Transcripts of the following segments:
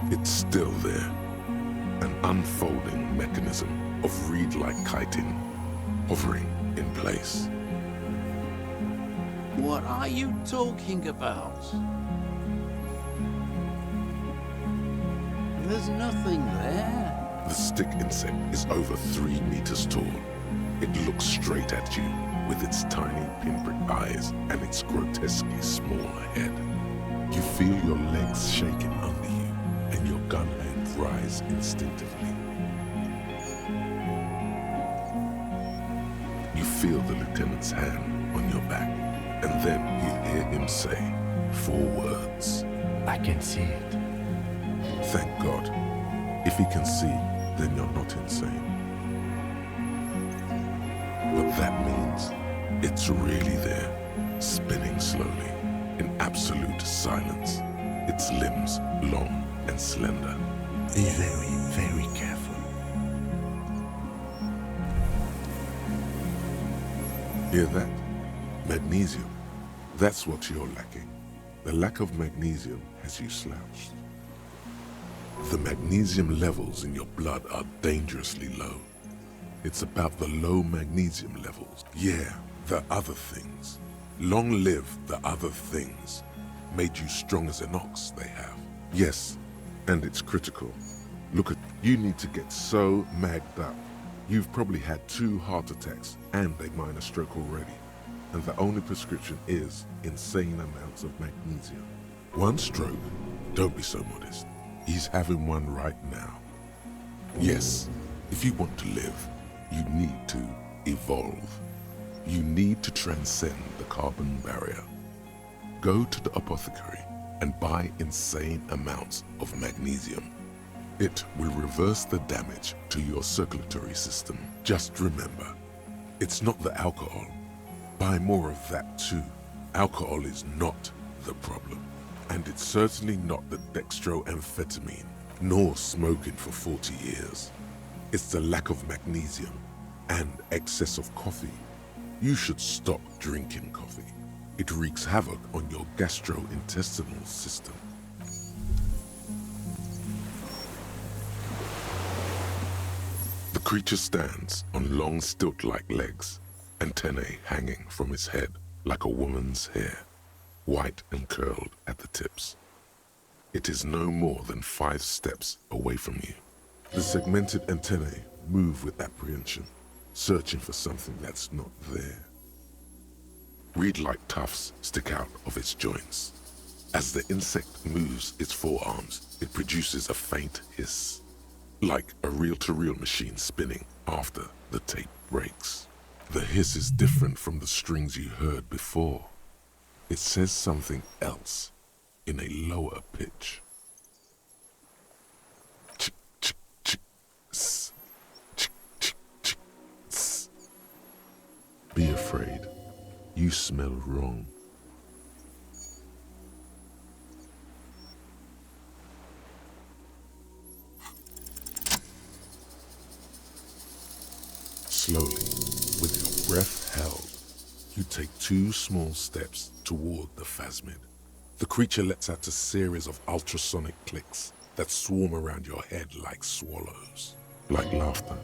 It's still there, an unfolding mechanism of reed-like chitin, hovering in place. What are you talking about? There's nothing there. The stick insect is over 3 meters tall. It looks straight at you with its tiny pinprick eyes and its grotesquely small head. You feel your legs shaking under you and your gun hand rise instinctively. You feel the lieutenant's hand on your back, and then you hear him say 4 words. I can see it. Thank God. If he can see, then you're not insane. But that means it's really there, spinning slowly, in absolute silence, its limbs long and slender. Be very, very careful. Hear that? Magnesium. That's what you're lacking. The lack of magnesium has you slouched. The magnesium levels in your blood are dangerously low. It's about the low magnesium levels. Yeah, the other things. Long live the other things. Made you strong as an ox, they have. Yes, and it's critical. Look at, you need to get so magged up. You've probably had 2 heart attacks and a minor stroke already. And the only prescription is insane amounts of magnesium. 1 stroke? Don't be so modest. He's having one right now. Yes, if you want to live, you need to evolve. You need to transcend the carbon barrier. Go to the apothecary and buy insane amounts of magnesium. It will reverse the damage to your circulatory system. Just remember, it's not the alcohol. Buy more of that too. Alcohol is not the problem. And it's certainly not the dextroamphetamine, nor smoking for 40 years. It's the lack of magnesium and excess of coffee. You should stop drinking coffee. It wreaks havoc on your gastrointestinal system. The creature stands on long stilt-like legs, antennae hanging from its head like a woman's hair, white and curled at the tips. It is no more than 5 steps away from you. The segmented antennae move with apprehension, searching for something that's not there. Reed-like tufts stick out of its joints. As the insect moves its forearms, it produces a faint hiss, like a reel-to-reel machine spinning after the tape breaks. The hiss is different from the strings you heard before. It says something else in a lower pitch. Chick, chick, chick, s. Chick, chick, chick, s. Be afraid. You smell wrong. Slowly, with your breath held, you take 2 small steps toward the phasmid. The creature lets out a series of ultrasonic clicks that swarm around your head like swallows. Like laughter,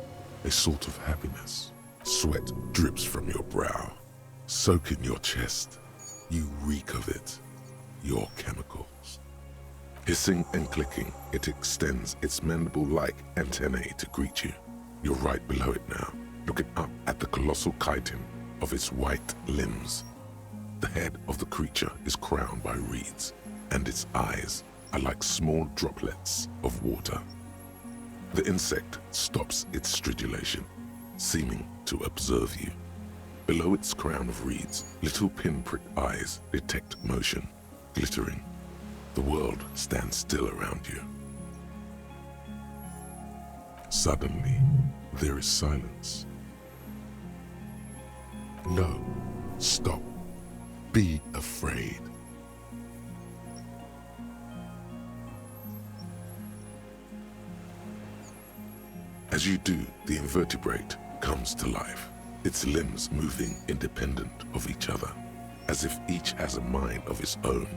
a sort of happiness. Sweat drips from your brow, soaking your chest. You reek of it, your chemicals. Hissing and clicking, it extends its mandible-like antennae to greet you. You're right below it now, looking up at the colossal chitin of its white limbs. The head of the creature is crowned by reeds, and its eyes are like small droplets of water. The insect stops its stridulation, seeming to observe you. Below its crown of reeds, little pinprick eyes detect motion, glittering. The world stands still around you. Suddenly, there is silence. No, stop. Be afraid. As you do, the invertebrate comes to life, its limbs moving independent of each other, as if each has a mind of its own.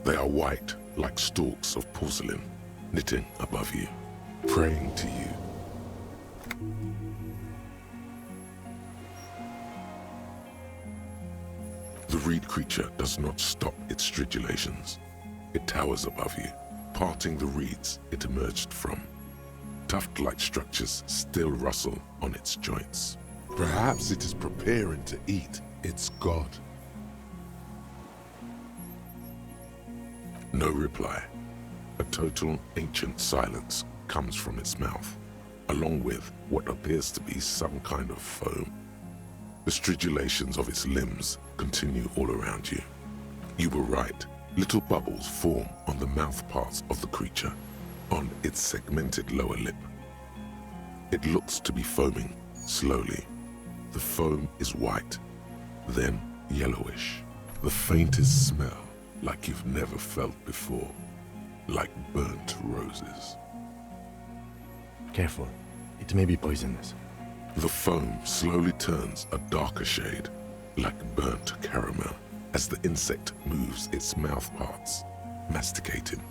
They are white, like stalks of porcelain, knitting above you, praying to you. The reed creature does not stop its stridulations. It towers above you, parting the reeds it emerged from. Tuft-like structures still rustle on its joints. Perhaps it is preparing to eat its god. No reply. A total ancient silence comes from its mouth, along with what appears to be some kind of foam. The stridulations of its limbs continue all around you. You were right. Little bubbles form on the mouth parts of the creature, on its segmented lower lip. It looks to be foaming slowly. The foam is white, then yellowish. The faintest smell like you've never felt before, like burnt roses. Careful. It may be poisonous. The foam slowly turns a darker shade, like burnt caramel, as the insect moves its mouth parts, masticating.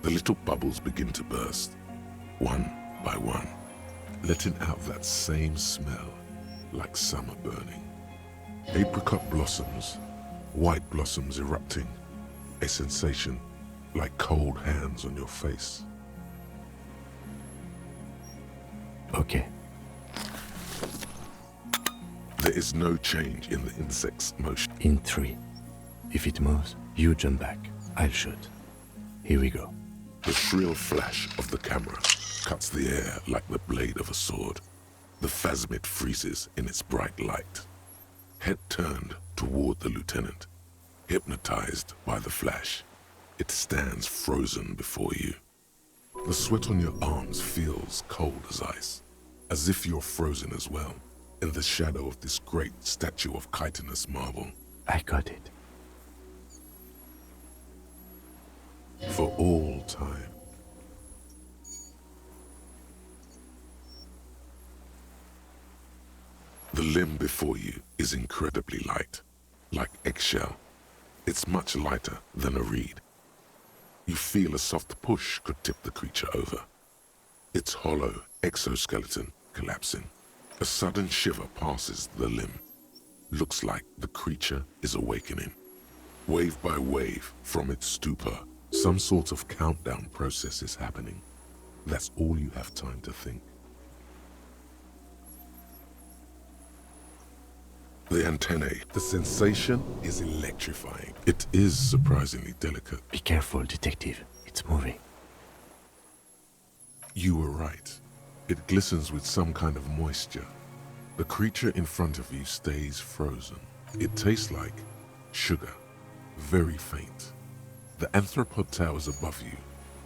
The little bubbles begin to burst, one by one, letting out that same smell, like summer burning. Apricot blossoms, white blossoms erupting, a sensation like cold hands on your face. Okay. There is no change in the insect's motion. In 3. If it moves, you jump back. I'll shoot. Here we go. The shrill flash of the camera cuts the air like the blade of a sword. The phasmid freezes in its bright light. Head turned toward the lieutenant. Hypnotized by the flash, it stands frozen before you. The sweat on your arms feels cold as ice, as if you're frozen as well, in the shadow of this great statue of chitinous marble. I got it. For all time. The limb before you is incredibly light, like eggshell. It's much lighter than a reed. You feel a soft push could tip the creature over. Its hollow exoskeleton collapsing. A sudden shiver passes the limb. Looks like the creature is awakening. Wave by wave from its stupor, some sort of countdown process is happening. That's all you have time to think. The antennae, the sensation is electrifying. It is surprisingly delicate. Be careful, detective. It's moving. You were right. It glistens with some kind of moisture. The creature in front of you stays frozen. It tastes like sugar, very faint. The anthropod towers above you,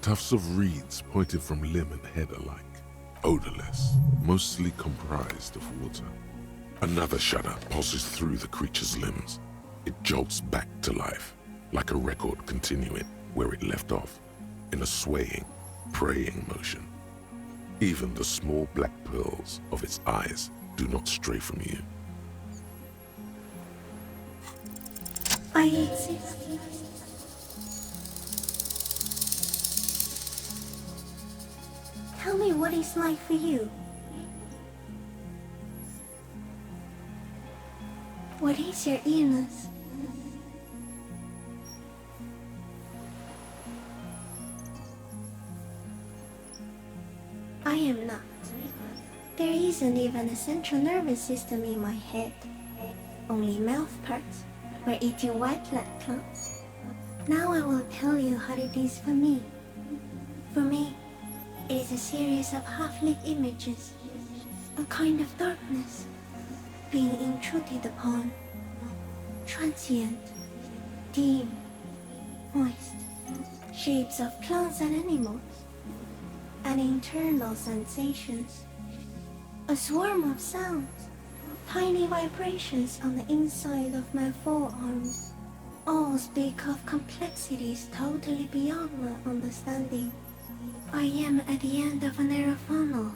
tufts of reeds pointed from limb and head alike, odorless, mostly comprised of water. Another shudder pulses through the creature's limbs. It jolts back to life, like a record continuing where it left off, in a swaying, praying motion. Even the small black pearls of its eyes do not stray from you. I exist. Tell me what it's like for you. What is your illness? I am not. There isn't even a central nervous system in my head. Only mouth parts were eating white blood clots. Now I will tell you how it is for me. For me, it is a series of half-lit images, a kind of darkness, being intruded upon, transient, dim, moist, shapes of plants and animals, and internal sensations, a swarm of sounds, tiny vibrations on the inside of my forearms, all speak of complexities totally beyond my understanding. I am at the end of a narrow funnel,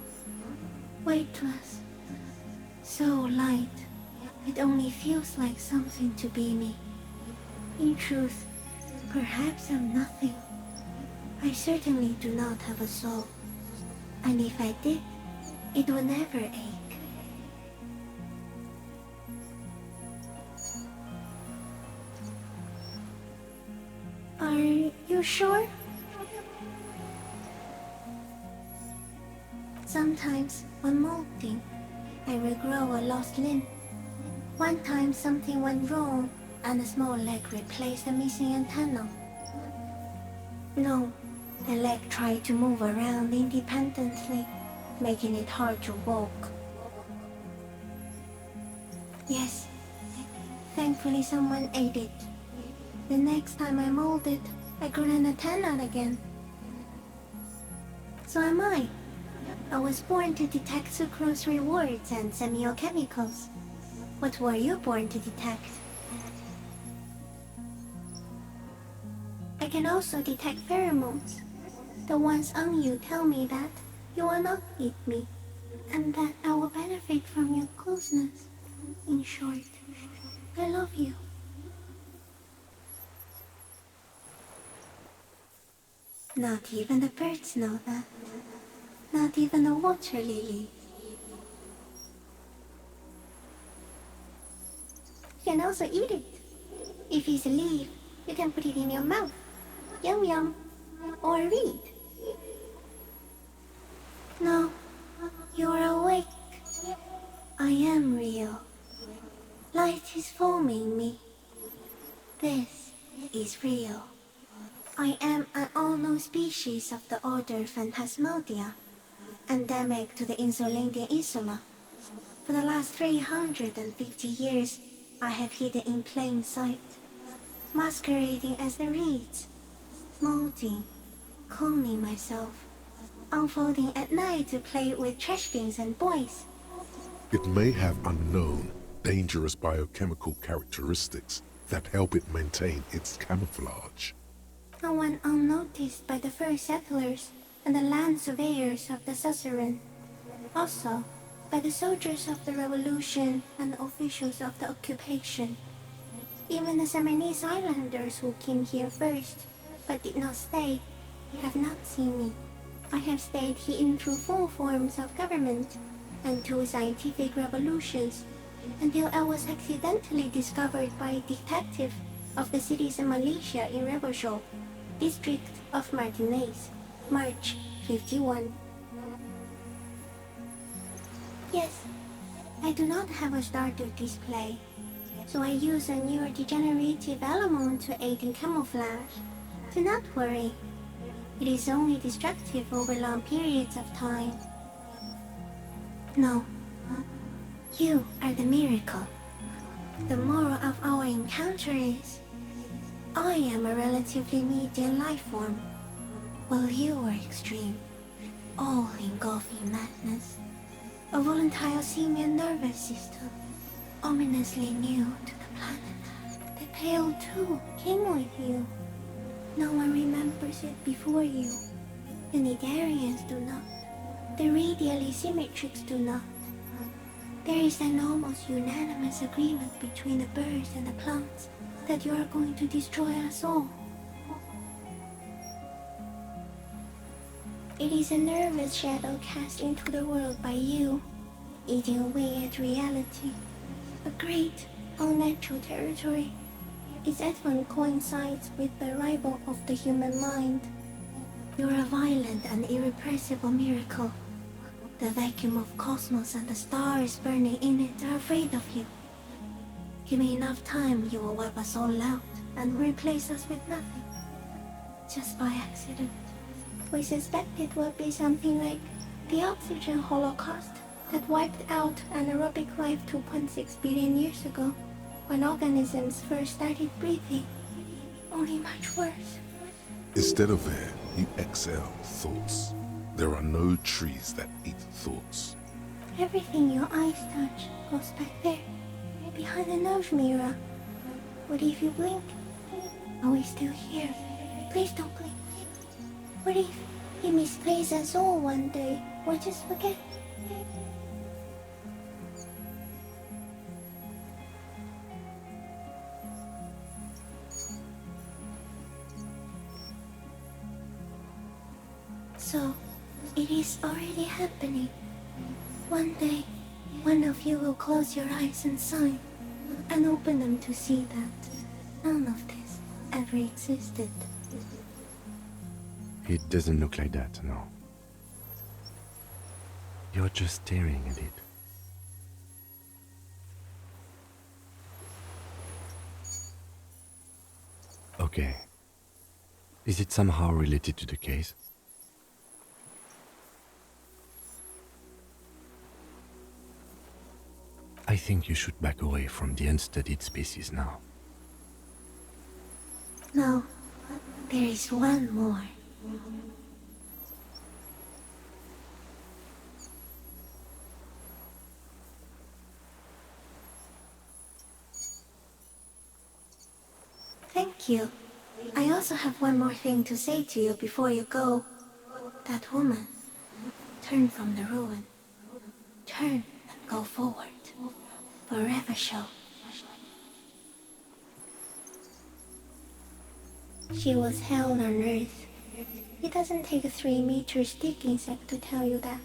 weightless, so light, it only feels like something to be me. In truth, perhaps I'm nothing. I certainly do not have a soul. And if I did, it would never ache. Are you sure? Sometimes, when molting, I regrow a lost limb. One time something went wrong, and a small leg replaced a missing antenna. No, the leg tried to move around independently, making it hard to walk. Yes, thankfully someone ate it. The next time I molded, I grew an antenna again. So am I. I was born to detect sucrose rewards and semiochemicals. What were you born to detect? I can also detect pheromones. The ones on you tell me that you will not eat me, and that I will benefit from your closeness. In short, I love you. Not even the birds know that. Not even the water lily. You can also eat it. If it's a leaf, you can put it in your mouth. Yum yum. Or read. No, you're awake. I am real. Light is forming me. This is real. I am an unknown species of the order Phantasmodia, endemic to the Unsuldian Insula. For the last 350 years, I have hidden in plain sight, masquerading as the reeds, molding, cloning myself, unfolding at night to play with trash bins and boys. It may have unknown, dangerous biochemical characteristics that help it maintain its camouflage. And went unnoticed by the first settlers and the land surveyors of the suzerain. Also, by the soldiers of the revolution and the officials of the occupation. Even the Samanese islanders who came here first, but did not stay, have not seen me. I have stayed hidden through 4 forms of government and 2 scientific revolutions, until I was accidentally discovered by a detective of the citizen militia in Rebelshaw, district of Martinez, March 51. Yes, I do not have a starter display, so I use a neurodegenerative element to aid in camouflage. Do not worry, it is only destructive over long periods of time. No, you are the miracle. The moral of our encounter is, I am a relatively medium life form, while you are extreme, all-engulfing madness. A volatile simian nervous system, ominously new to the planet. The Pale too came with you. No one remembers it before you. The Nidarians do not. The radially symmetrics do not. There is an almost unanimous agreement between the birds and the plants that you are going to destroy us all. It is a nervous shadow cast into the world by you, eating away at reality. A great, unnatural territory. Its advent coincides with the arrival of the human mind. You're a violent and irrepressible miracle. The vacuum of cosmos and the stars burning in it are afraid of you. Give me enough time, you will wipe us all out and replace us with nothing. Just by accident. We suspect it will be something like the oxygen holocaust that wiped out anaerobic life 2.6 billion years ago, when organisms first started breathing. Only much worse. Instead of air, you exhale thoughts. There are no trees that eat thoughts. Everything your eyes touch goes back there, behind the nose mirror. What if you blink? Are we still here? Please don't blink. What if he misplaces us all one day, or just forget? So, it is already happening. One day, one of you will close your eyes and sign, and open them to see that none of this ever existed. It doesn't look like that, no. You're just staring at it. Okay. Is it somehow related to the case? I think you should back away from the unstudied species now. No, there is one more. Thank you. I also have one more thing to say to you before you go. That woman, turn from the ruin. Turn and go forward. Forever show. She was hell on Earth. It doesn't take a 3-meter stick insect to tell you that.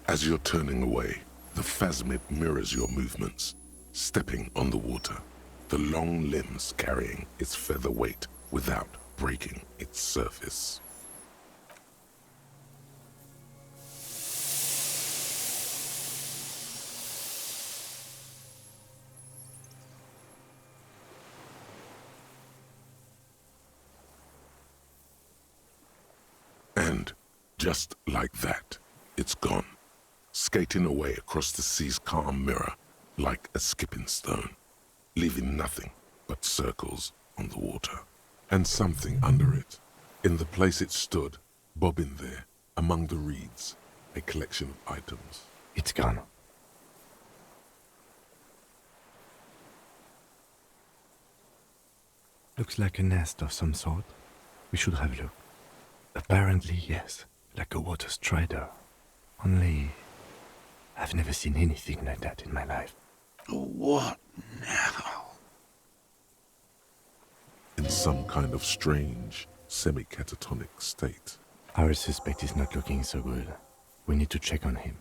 As you're turning away, the phasmid mirrors your movements, stepping on the water, the long limbs carrying its feather weight without breaking its surface. And just like that, it's gone, skating away across the sea's calm mirror like a skipping stone, leaving nothing but circles on the water. And something under it, in the place it stood, bobbing there, among the reeds, a collection of items. It's gone. Looks like a nest of some sort. We should have a look. Apparently, yes, like a water strider. Only, I've never seen anything like that in my life. What now? In some kind of strange, semi-catatonic state. Our suspect is not looking so good. We need to check on him.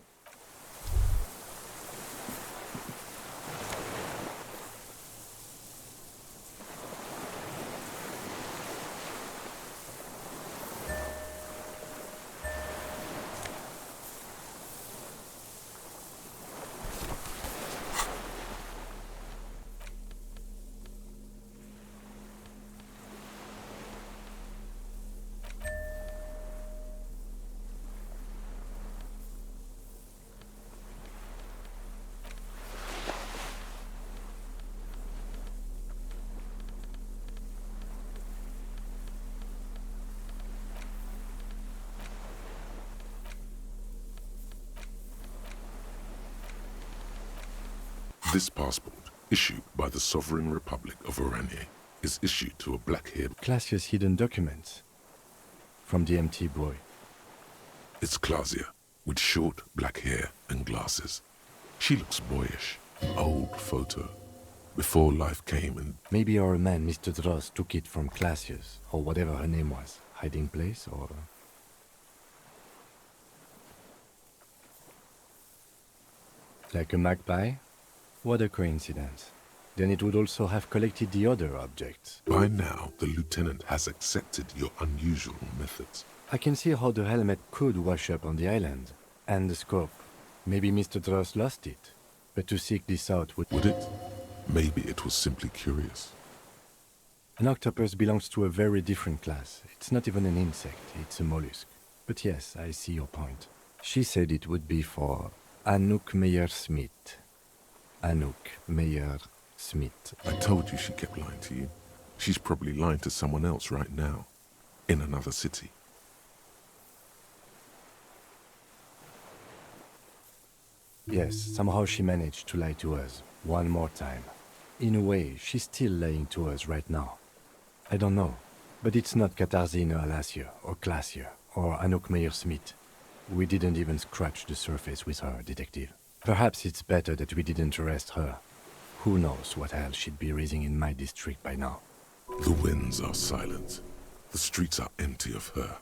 This passport, issued by the Sovereign Republic of Oranje, is issued to a black-haired... Classia's hidden documents. From the MT boy. It's Clasia, with short black hair and glasses. She looks boyish. Old photo. Before life came and... Maybe our man, Mr. Dross, took it from Classia's, or whatever her name was. Hiding place, or... Like a magpie? What a coincidence. Then it would also have collected the other objects. By now, the lieutenant has accepted your unusual methods. I can see how the helmet could wash up on the island. And the scope. Maybe Mr. Dross lost it. But to seek this out would... Would it? Maybe it was simply curious. An octopus belongs to a very different class. It's not even an insect, it's a mollusk. But yes, I see your point. She said it would be for Anouk Meyer-Smith. Anouk Meyer-Smith. I told you she kept lying to you. She's probably lying to someone else right now, in another city. Yes, somehow she managed to lie to us, one more time. In a way, she's still lying to us right now. I don't know, but it's not Katarzyna Alasia, or Clasia, or Anouk Meyer-Smith. We didn't even scratch the surface with her, detective. Perhaps it's better that we didn't arrest her. Who knows what hell she'd be raising in my district by now. The winds are silent. The streets are empty of her.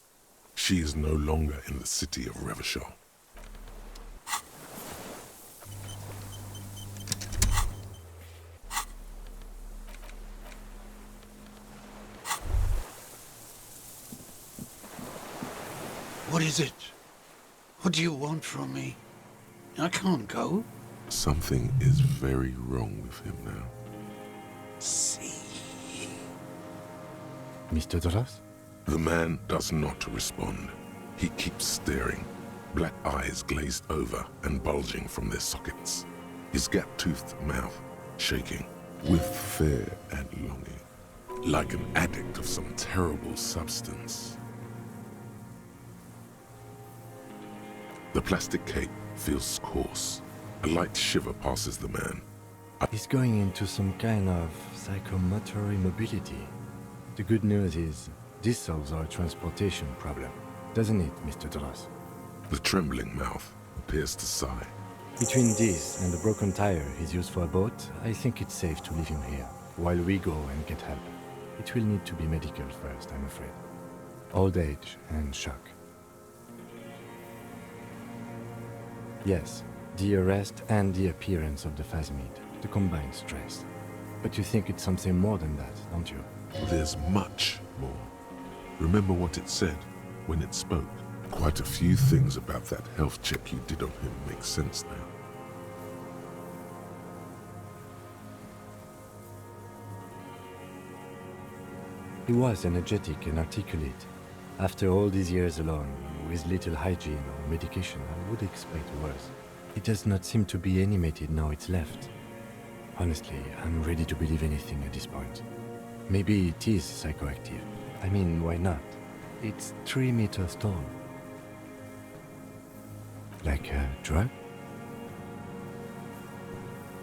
She is no longer in the city of Revachol. What is it? What do you want from me? I can't go. Something is very wrong with him now. See. Mr. Dross? The man does not respond. He keeps staring, black eyes glazed over and bulging from their sockets. His gap-toothed mouth shaking with fear and longing, like an addict of some terrible substance. The plastic cape feels coarse. A light shiver passes the man. He's going into some kind of psychomotor immobility. The good news is, this solves our transportation problem. Doesn't it, Mr. Dross? The trembling mouth appears to sigh. Between this and the broken tire he's used for a boat, I think it's safe to leave him here, while we go and get help. It will need to be medical first, I'm afraid. Old age and shock. Yes, the arrest and the appearance of the Phasmid, the combined stress. But you think it's something more than that, don't you? There's much more. Remember what it said when it spoke? Quite a few things about that health check you did on him make sense now. He was energetic and articulate. After all these years alone, with little hygiene or medication, I would expect worse. He does not seem to be animated now it's left. Honestly, I'm ready to believe anything at this point. Maybe it is psychoactive. I mean, why not? It's 3 meters tall. Like a drug?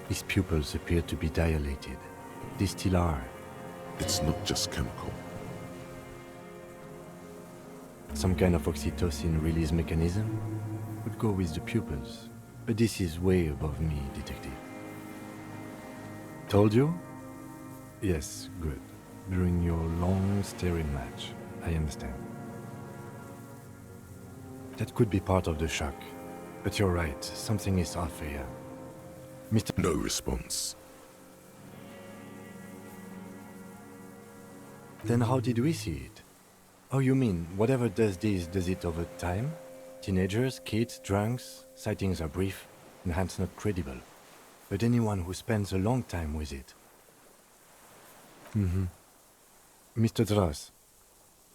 His pupils appear to be dilated. They still are. It's not just chemical. Some kind of oxytocin release mechanism would go with the pupils, but this is way above me, detective. Told you? Yes, good. During your long staring match, I understand. That could be part of the shock, but you're right, something is off here. Mr. No response. Then how did we see it? Oh, you mean, whatever does this, does it over time? Teenagers, kids, drunks, sightings are brief, and hence not credible. But anyone who spends a long time with it. Mr. Dross,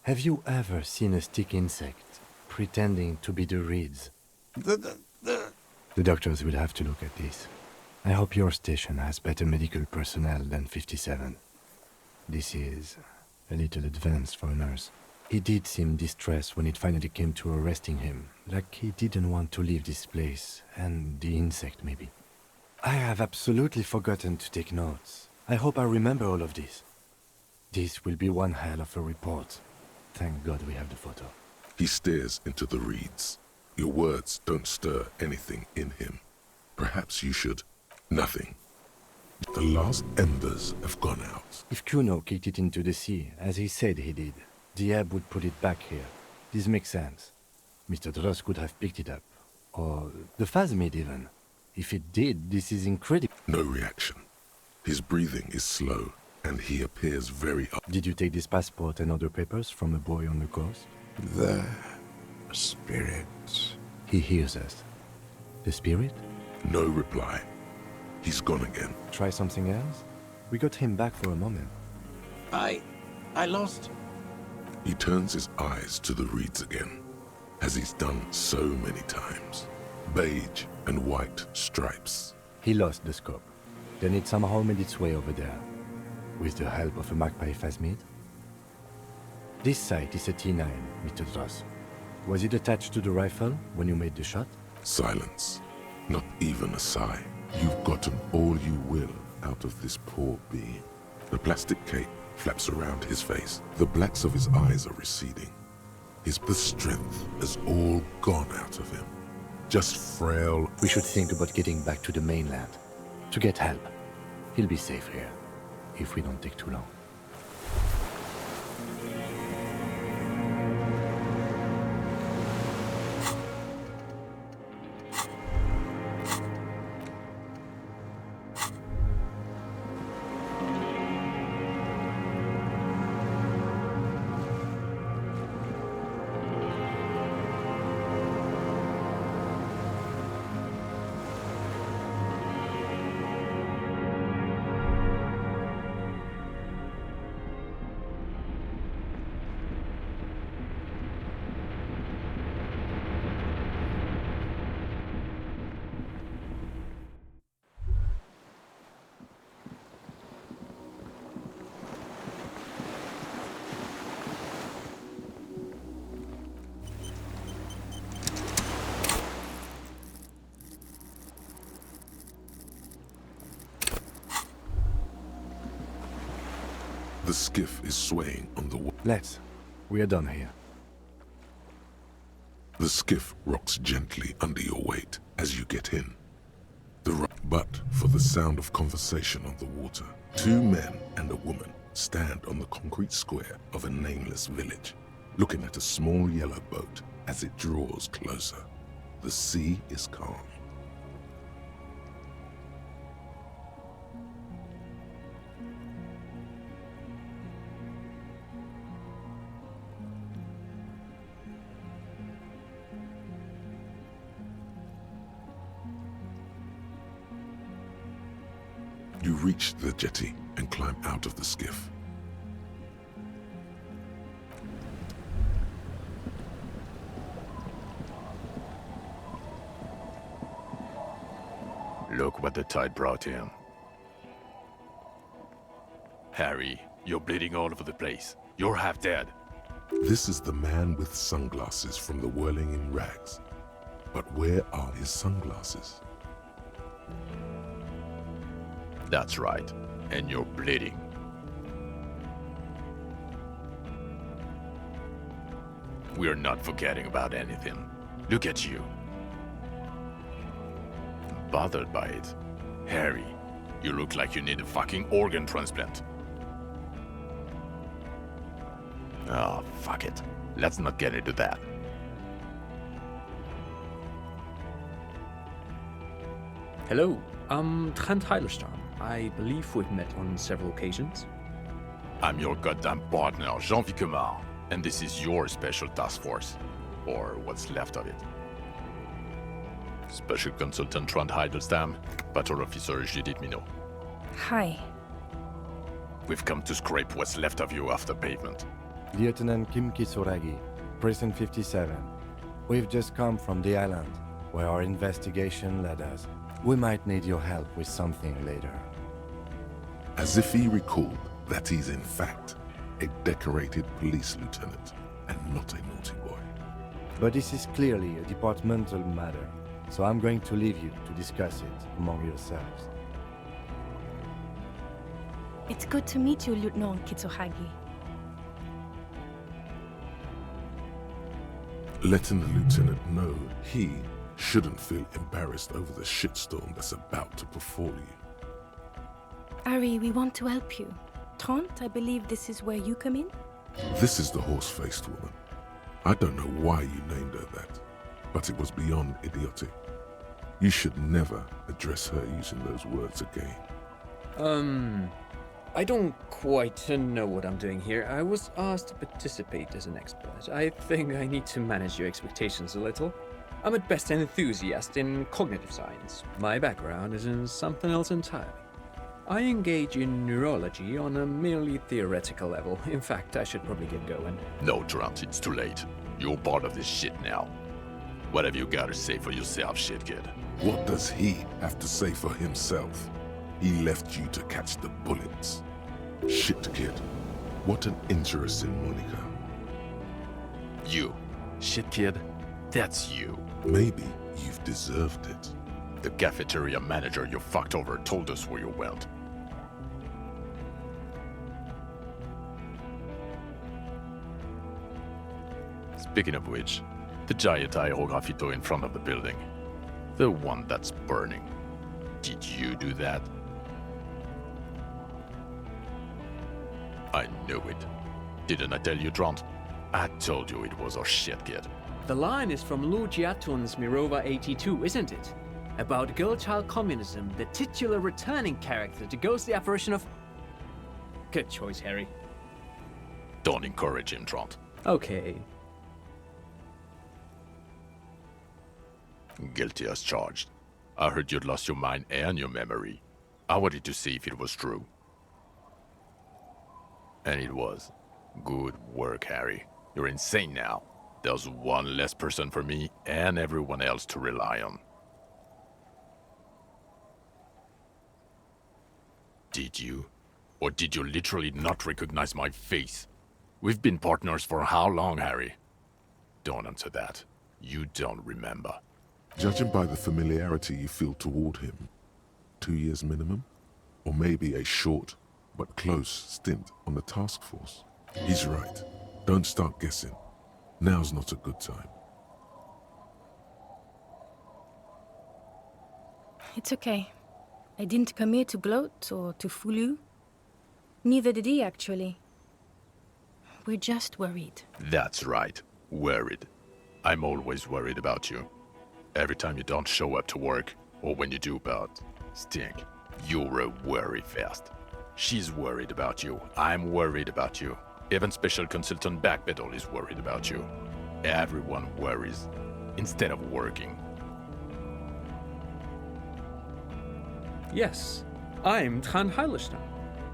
have you ever seen a stick insect pretending to be the reeds? The doctors will have to look at this. I hope your station has better medical personnel than 57. This is a little advanced for a nurse. He did seem distressed when it finally came to arresting him, like he didn't want to leave this place, and the insect maybe. I have absolutely forgotten to take notes. I hope I remember all of this. This will be one hell of a report. Thank God we have the photo. He stares into the reeds. Your words don't stir anything in him. Perhaps you should. Nothing. The last embers have gone out. If Kuno kicked it into the sea, as he said he did, the ebb would put it back here. This makes sense. Mr. Dross could have picked it up. Or the Phasmid even. If it did, this is incredible. No reaction. His breathing is slow, and he appears very up. Did you take this passport and other papers from a boy on the coast? The spirit. He hears us. The spirit? No reply. He's gone again. Try something else? We got him back for a moment. I lost. He turns his eyes to the reeds again, as he's done so many times. Beige and white stripes. He lost the scope. Then it somehow made its way over there, with the help of a magpie Phasmid. This sight is a T9, Mr. Dross. Was it attached to the rifle when you made the shot? Silence. Not even a sigh. You've gotten all you will out of this poor being. The plastic cape flaps around his face. The blacks of his eyes are receding. The strength has all gone out of him. Just frail. We should think about getting back to the mainland. To get help. He'll be safe here, if we don't take too long. skiff is swaying on the water. Let's. We are done here. The skiff rocks gently under your weight as you get in. But for the sound of conversation on the water, two men and a woman stand on the concrete square of a nameless village, looking at a small yellow boat as it draws closer. The sea is calm. You reach the jetty and climb out of the skiff. Look what the tide brought him. Harry, you're bleeding all over the place. You're half dead. This is the man with sunglasses from the Whirling in Rags. But where are his sunglasses? That's right. And you're bleeding. We're not forgetting about anything. Look at you. Bothered by it. Harry, you look like you need a fucking organ transplant. Oh, fuck it. Let's not get into that. Hello, I'm Trent Heilerstam. I believe we've met on several occasions. I'm your goddamn partner, Jean-Vic Quemar, and this is your special task force. Or what's left of it. Special Consultant Trent Heilerstam, Patrol Officer Judith Minot. Hi. We've come to scrape what's left of you off the pavement. Lieutenant Kim Kisuragi, Precinct 57. We've just come from the island, where our investigation led us. We might need your help with something later. As if he recalled that he's in fact a decorated police lieutenant and not a naughty boy. But this is clearly a departmental matter, so I'm going to leave you to discuss it among yourselves. It's good to meet you, Lieutenant Kitsuhagi. Letting the lieutenant know he shouldn't feel embarrassed over the shitstorm that's about to befall you. Ari, we want to help you. Trent, I believe this is where you come in? This is the horse-faced woman. I don't know why you named her that, but it was beyond idiotic. You should never address her using those words again. I don't quite know what I'm doing here. I was asked to participate as an expert. I think I need to manage your expectations a little. I'm at best an enthusiast in cognitive science. My background is in something else entirely. I engage in neurology on a merely theoretical level. In fact, I should probably get going. No, Trent, it's too late. You're part of this shit now. What have you got to say for yourself, shit kid? What does he have to say for himself? He left you to catch the bullets. Shit, kid. What an interesting moniker. You, shit kid, that's you. Maybe you've deserved it. The cafeteria manager you fucked over told us where you went. Speaking of which, the giant aerograffito in front of the building. The one that's burning. Did you do that? I knew it. Didn't I tell you, Trent? I told you it was our shit, kid. The line is from Lu Jiatun's Mirova 82, isn't it? About girl-child communism, the titular returning character to ghost the apparition of... Good choice, Harry. Don't encourage him, Trent. Okay. Guilty as charged. I heard you'd lost your mind and your memory. I wanted to see if it was true. And it was. Good work, Harry. You're insane now. There's one less person for me and everyone else to rely on. Did you? Or did you literally not recognize my face? We've been partners for how long, Harry? Don't answer that. You don't remember. Judging by the familiarity you feel toward him, 2 years minimum? Or maybe a short, but close stint on the task force. He's right. Don't start guessing. Now's not a good time. It's okay. I didn't come here to gloat or to fool you. Neither did he, actually. We're just worried. That's right. Worried. I'm always worried about you. Every time you don't show up to work, or when you do but stink, you're a worry fest. She's worried about you. I'm worried about you. Even Special Consultant Backpedal is worried about you. Everyone worries instead of working. Yes, I'm Tran Heilerstein.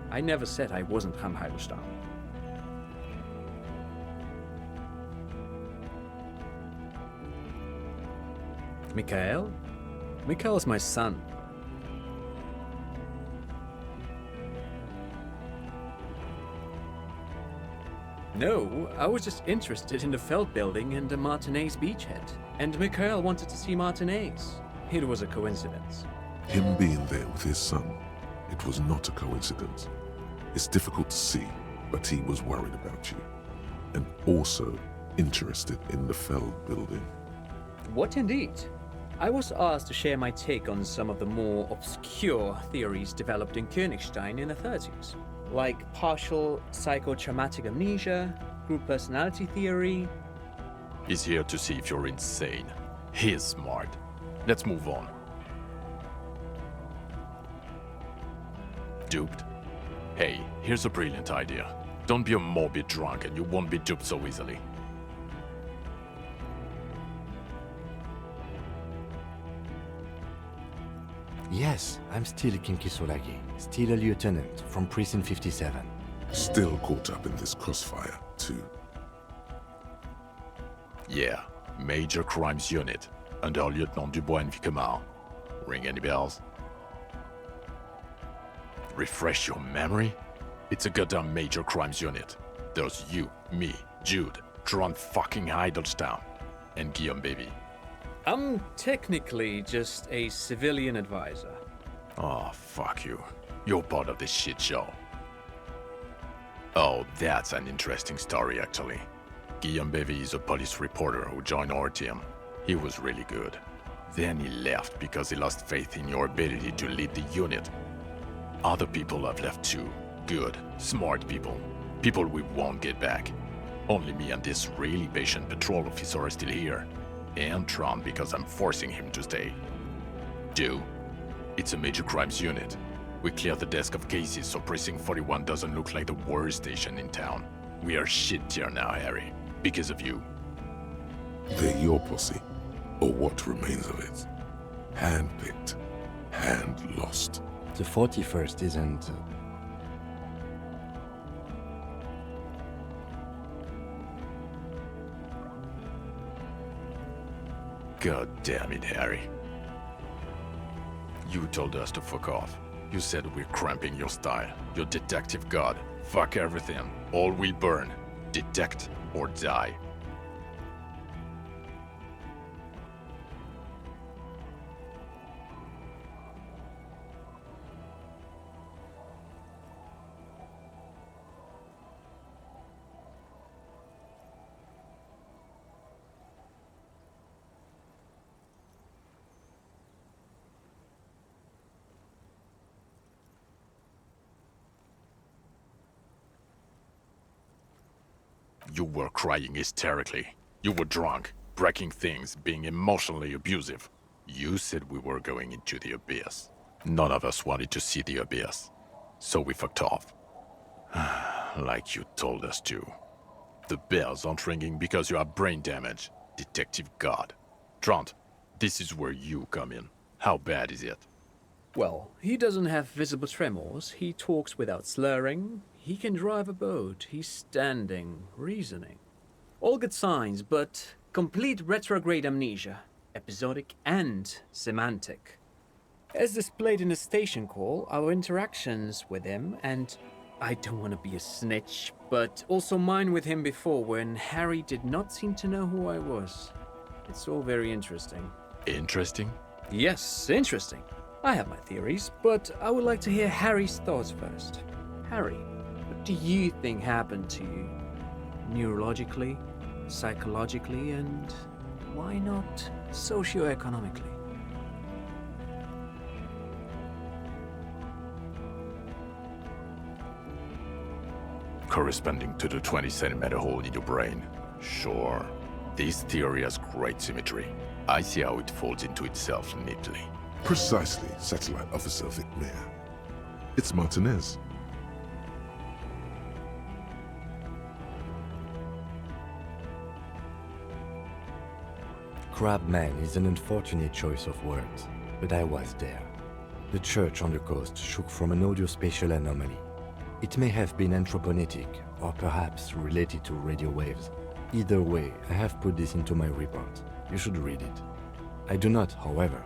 I never said I wasn't Tran Heilerstein. Mikhail? Mikhail is my son. No, I was just interested in the Feld building and the Martinez beachhead. And Mikhail wanted to see Martinez. It was a coincidence. Him being there with his son, it was not a coincidence. It's difficult to see, but he was worried about you. And also interested in the Feld building. What indeed? I was asked to share my take on some of the more obscure theories developed in Königstein in the 30s, like partial psychotraumatic amnesia, group personality theory. He's here to see if you're insane. He's smart. Let's move on. Duped? Hey, here's a brilliant idea. Don't be a morbid drunk and you won't be duped so easily. Yes, I'm still Kinkisolagi, still a lieutenant from Precinct 57. Still caught up in this crossfire, too. Yeah, Major Crimes Unit, under Lieutenant Dubois and Vicomar. Ring any bells? Refresh your memory? It's a goddamn Major Crimes Unit. There's you, me, Jude, Tron fucking Heidelstown, and Guillaume Baby. I'm technically just a civilian advisor. Oh, fuck you. You're part of this shit show. Oh, that's an interesting story, actually. Guillaume Bevy is a police reporter who joined our team. He was really good. Then he left because he lost faith in your ability to lead the unit. Other people have left too. Good, smart people. People we won't get back. Only me and this really patient patrol officer are still here. And Tron because I'm forcing him to stay. Do? It's a Major Crimes Unit. We cleared the desk of cases so Precinct 41 doesn't look like the worst station in town. We are shit tier now, Harry. Because of you. They're your posse, or what remains of it. Hand-picked, hand-lost. The 41st isn't... God damn it, Harry. You told us to fuck off. You said we're cramping your style. Your detective god. Fuck everything. All will burn. Detect or die. You were crying hysterically. You were drunk, breaking things, being emotionally abusive. You said we were going into the abyss. None of us wanted to see the abyss. So we fucked off. Like you told us to. The bells aren't ringing because you have brain damage. Detective God. Trant, this is where you come in. How bad is it? Well, he doesn't have visible tremors, he talks without slurring, he can drive a boat, he's standing, reasoning. All good signs, but complete retrograde amnesia, episodic and semantic. As displayed in the station call, our interactions with him, and I don't want to be a snitch, but also mine with him before when Harry did not seem to know who I was. It's all very interesting. Interesting? Yes, interesting. I have my theories, but I would like to hear Harry's thoughts first. Harry, what do you think happened to you? Neurologically, psychologically, and why not socioeconomically? Corresponding to the 20-centimeter hole in your brain. Sure. This theory has great symmetry. I see how it folds into itself neatly. Precisely, Satellite Officer Vic Mayer. It's Martinez. Crabman is an unfortunate choice of words, but I was there. The church on the coast shook from an audiospatial anomaly. It may have been anthroponetic, or perhaps related to radio waves. Either way, I have put this into my report. You should read it. I do not, however,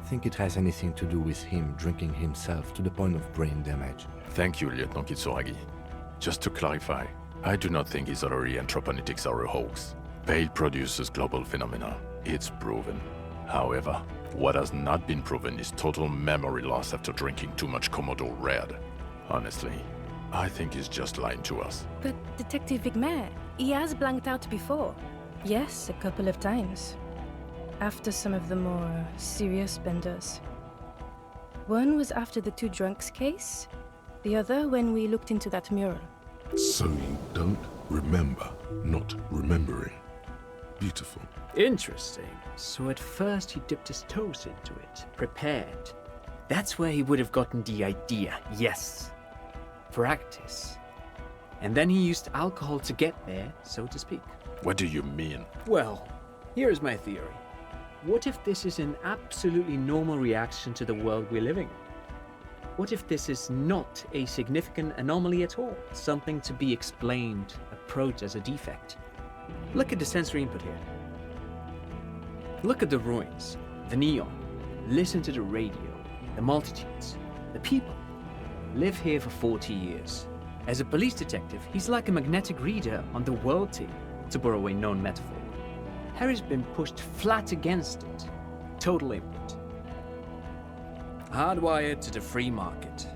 think it has anything to do with him drinking himself to the point of brain damage. Thank you, Lieutenant Kitsuragi. Just to clarify, I do not think his other anthroponetics are a hoax. Pale produces global phenomena. It's proven. However, what has not been proven is total memory loss after drinking too much Komodo Red. Honestly, I think he's just lying to us. But Detective Vigmer, he has blanked out before. Yes, a couple of times. After some of the more serious benders. One was after the two drunks case, the other when we looked into that mural. So you don't remember not remembering. Beautiful. Interesting. So at first he dipped his toes into it, prepared. That's where he would have gotten the idea, yes. Practice. And then he used alcohol to get there, so to speak. What do you mean? Well, here's my theory. What if this is an absolutely normal reaction to the world we're living in? What if this is not a significant anomaly at all? Something to be explained, approached as a defect? Look at the sensory input here. Look at the ruins, the neon. Listen to the radio, the multitudes, the people. Live here for 40 years. As a police detective, he's like a magnetic reader on the world team, to borrow a known metaphor. Harry's been pushed flat against it. Total input. Hardwired to the free market.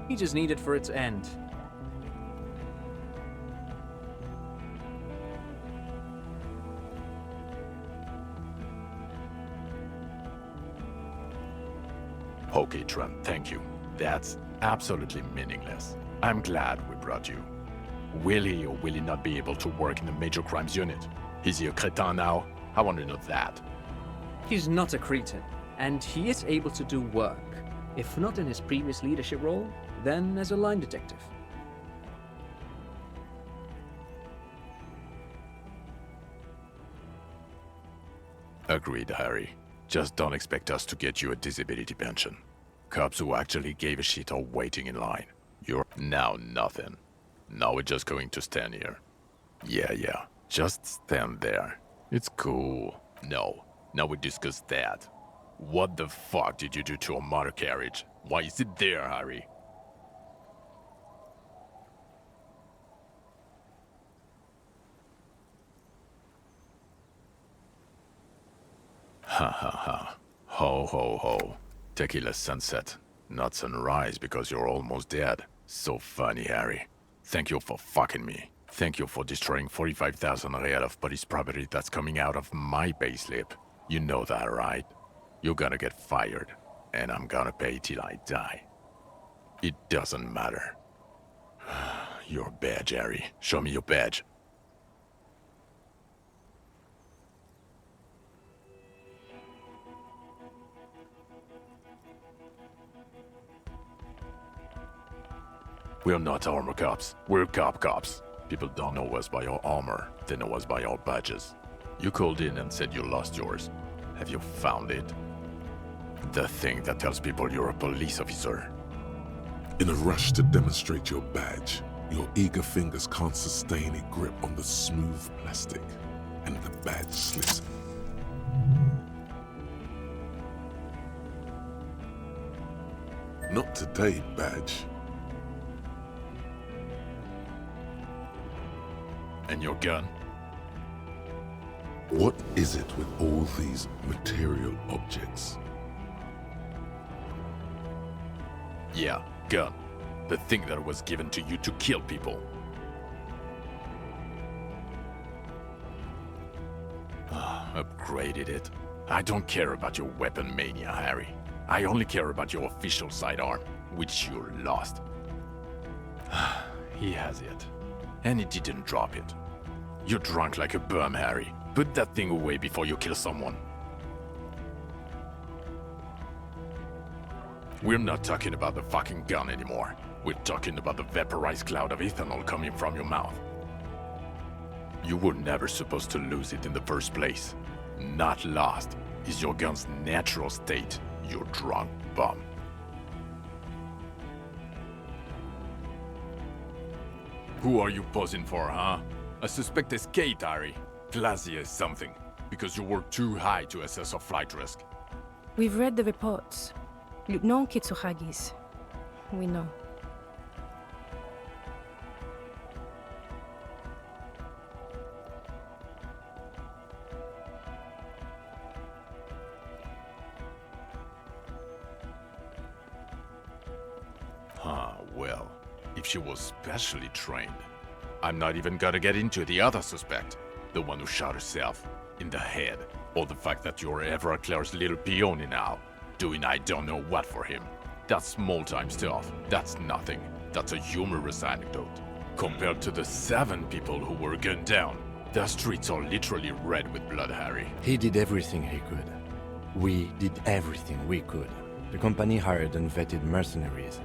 He just needed for it to end. Okay, Trent, thank you. That's absolutely meaningless. I'm glad we brought you. Will he or will he not be able to work in the major crimes unit? Is he a cretin now? I want to know that. He's not a cretin, and he is able to do work. If not in his previous leadership role, then as a line detective. Agreed, Harry. Just don't expect us to get you a disability pension. Cops who actually gave a shit are waiting in line. You're now nothing. Now we're just going to stand here. Yeah. Just stand there. It's cool. No. Now we discuss that. What the fuck did you do to a motor carriage? Why is it there, Harry? Ha ha ha. Ho ho ho. Tequila sunset. Not sunrise because you're almost dead. So funny, Harry. Thank you for fucking me. Thank you for destroying 45,000 real of police property that's coming out of my payslip. You know that, right? You're gonna get fired, and I'm gonna pay till I die. It doesn't matter. Your badge, Harry. Show me your badge. We're not armor cops. We're cops. People don't know us by our armor. They know us by our badges. You called in and said you lost yours. Have you found it? The thing that tells people you're a police officer. In a rush to demonstrate your badge, your eager fingers can't sustain a grip on the smooth plastic, and the badge slips. Not today, badge. And your gun? What is it with all these material objects? Yeah, gun. The thing that was given to you to kill people. Upgraded it. I don't care about your weapon mania, Harry. I only care about your official sidearm, which you lost. He has it. And he didn't drop it. You're drunk like a bum, Harry. Put that thing away before you kill someone. We're not talking about the fucking gun anymore. We're talking about the vaporized cloud of ethanol coming from your mouth. You were never supposed to lose it in the first place. Not lost is your gun's natural state, you drunk bum. Who are you posing for, huh? A suspect escaped, Harry. Classy as something, because you were too high to assess a flight risk. We've read the reports. Lieutenant Kitsuhagi's. We know. Well, if she was specially trained. I'm not even gonna get into the other suspect, the one who shot herself in the head, or the fact that you're Everclear's little peony now, doing I don't know what for him. That's small-time stuff. That's nothing. That's a humorous anecdote. Compared to the 7 people who were gunned down, the streets are literally red with blood, Harry. He did everything he could. We did everything we could. The company hired and vetted mercenaries.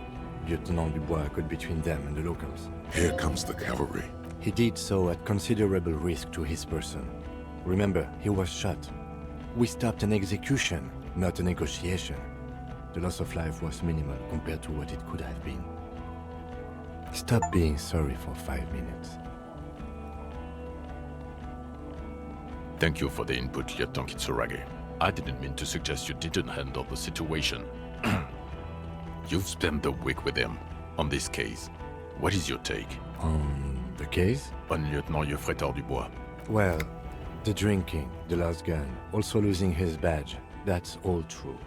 Lieutenant Dubois got between them and the locals. Here comes the cavalry. He did so at considerable risk to his person. Remember, he was shot. We stopped an execution, not a negotiation. The loss of life was minimal compared to what it could have been. Stop being sorry for 5 minutes. Thank you for the input, Lieutenant Kitsuragi. I didn't mean to suggest you didn't handle the situation. You've spent the week with him on this case. What is your take? On the case? On Lieutenant Geoffrey Dubois. Well, the drinking, the lost gun, also losing his badge, that's all true.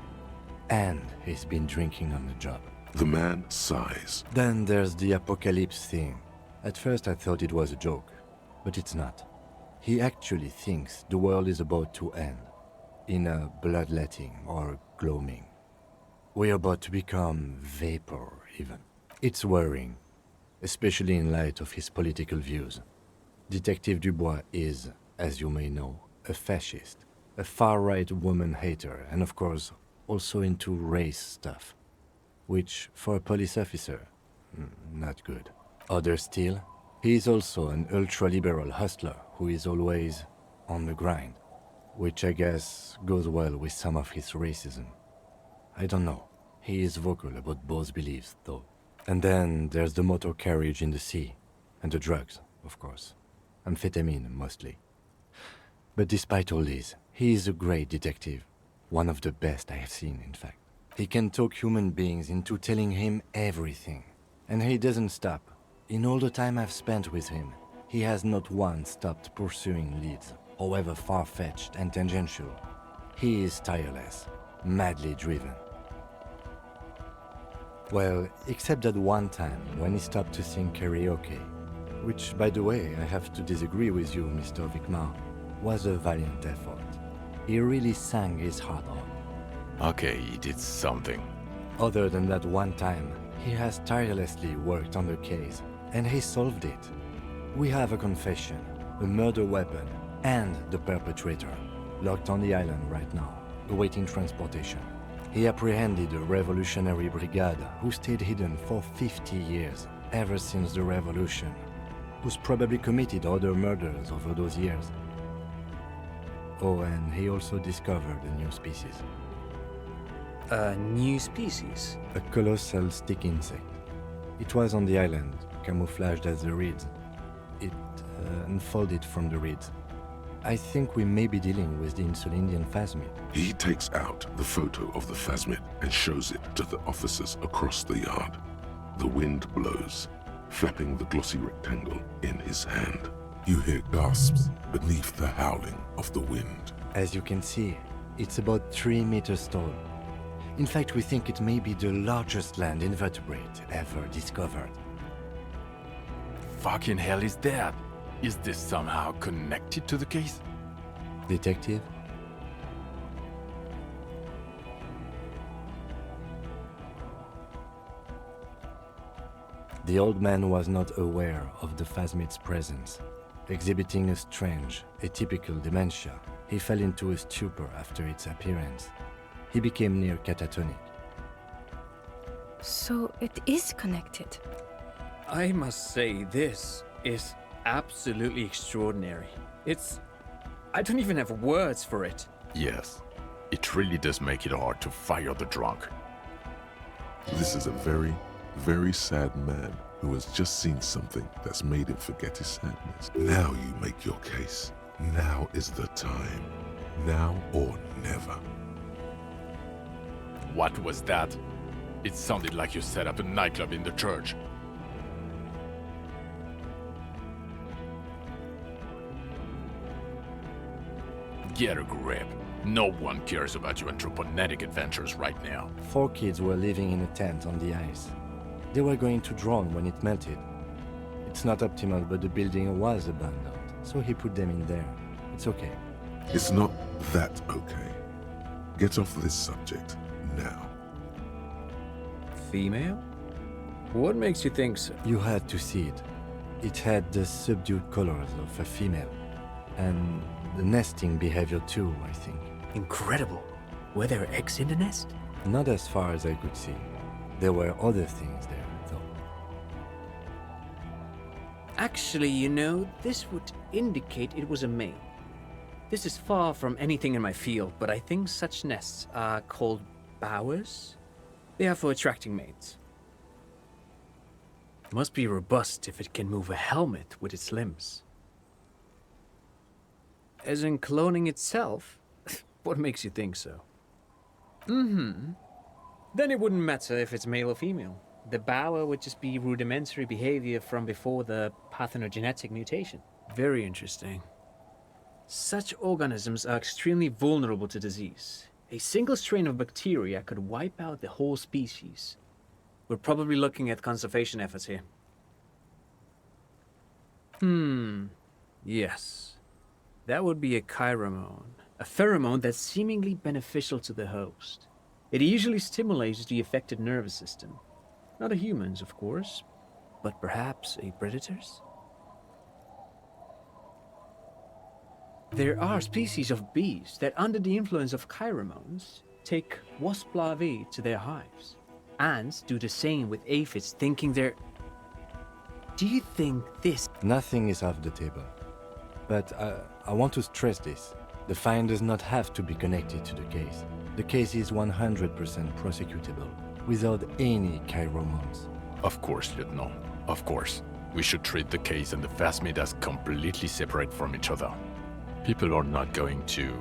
And he's been drinking on the job. The man sighs. Then there's the apocalypse thing. At first I thought it was a joke, but it's not. He actually thinks the world is about to end, in a bloodletting or gloaming. We're about to become vapor, even. It's worrying, especially in light of his political views. Detective Dubois is, as you may know, a fascist, a far-right woman hater, and of course, also into race stuff. Which, for a police officer, not good. Other still, he is also an ultra-liberal hustler who is always on the grind, which I guess goes well with some of his racism. I don't know. He is vocal about both beliefs, though. And then there's the motor carriage in the sea, and the drugs, of course. Amphetamine, mostly. But despite all this, he is a great detective. One of the best I have seen, in fact. He can talk human beings into telling him everything. And he doesn't stop. In all the time I've spent with him, he has not once stopped pursuing leads, however far-fetched and tangential. He is tireless, madly driven. Well, except that one time when he stopped to sing karaoke, which, by the way, I have to disagree with you, Mr. Vicmar, was a valiant effort. He really sang his heart out. Okay, he did something. Other than that one time, he has tirelessly worked on the case, and he solved it. We have a confession, a murder weapon, and the perpetrator, locked on the island right now, awaiting transportation. He apprehended a revolutionary brigade who stayed hidden for 50 years, ever since the revolution, who's probably committed other murders over those years. Oh, and he also discovered a new species. A new species? A colossal stick insect. It was on the island, camouflaged as the reeds. It unfolded from the reeds. I think we may be dealing with the Unsuldian phasmid. He takes out the photo of the phasmid and shows it to the officers across the yard. The wind blows, flapping the glossy rectangle in his hand. You hear gasps beneath the howling of the wind. As you can see, it's about 3 meters tall. In fact, we think it may be the largest land invertebrate ever discovered. Fucking hell is that? Is this somehow connected to the case? Detective? The old man was not aware of the phasmid's presence. Exhibiting a strange, atypical dementia, he fell into a stupor after its appearance. He became near catatonic. So it is connected. I must say, this is absolutely extraordinary. I don't even have words for it. Yes. It really does make it hard to fire the drunk. This is a very, very sad man who has just seen something that's made him forget his sadness. Now you make your case. Now is the time. Now or never. What was that? It sounded like you set up a nightclub in the church. Get a grip. No one cares about your anthroponetic adventures right now. 4 kids were living in a tent on the ice. They were going to drown when it melted. It's not optimal, but the building was abandoned, so he put them in there. It's okay. It's not that okay. Get off this subject now. Female? What makes you think so? You had to see it. It had the subdued colors of a female. And the nesting behavior too, I think. Incredible. Were there eggs in the nest? Not as far as I could see. There were other things there, though. Actually, you know, this would indicate it was a male. This is far from anything in my field, but I think such nests are called bowers. They are for attracting mates. It must be robust if it can move a helmet with its limbs. As in cloning itself? What makes you think so? Then it wouldn't matter if it's male or female. The bower would just be rudimentary behavior from before the parthenogenetic mutation. Very interesting. Such organisms are extremely vulnerable to disease. A single strain of bacteria could wipe out the whole species. We're probably looking at conservation efforts here. Yes. That would be a chiromone. A pheromone that's seemingly beneficial to the host. It usually stimulates the affected nervous system. Not a human's, of course, but perhaps a predator's? There are species of bees that, under the influence of chiromones, take wasp larvae to their hives. Ants do the same with aphids, thinking they're... Do you think this... Nothing is off the table. But I want to stress this. The find does not have to be connected to the case. The case is 100% prosecutable, without any chiromones. Of course, Lieutenant. Of course. We should treat the case and the phasmid as completely separate from each other. People are not going to...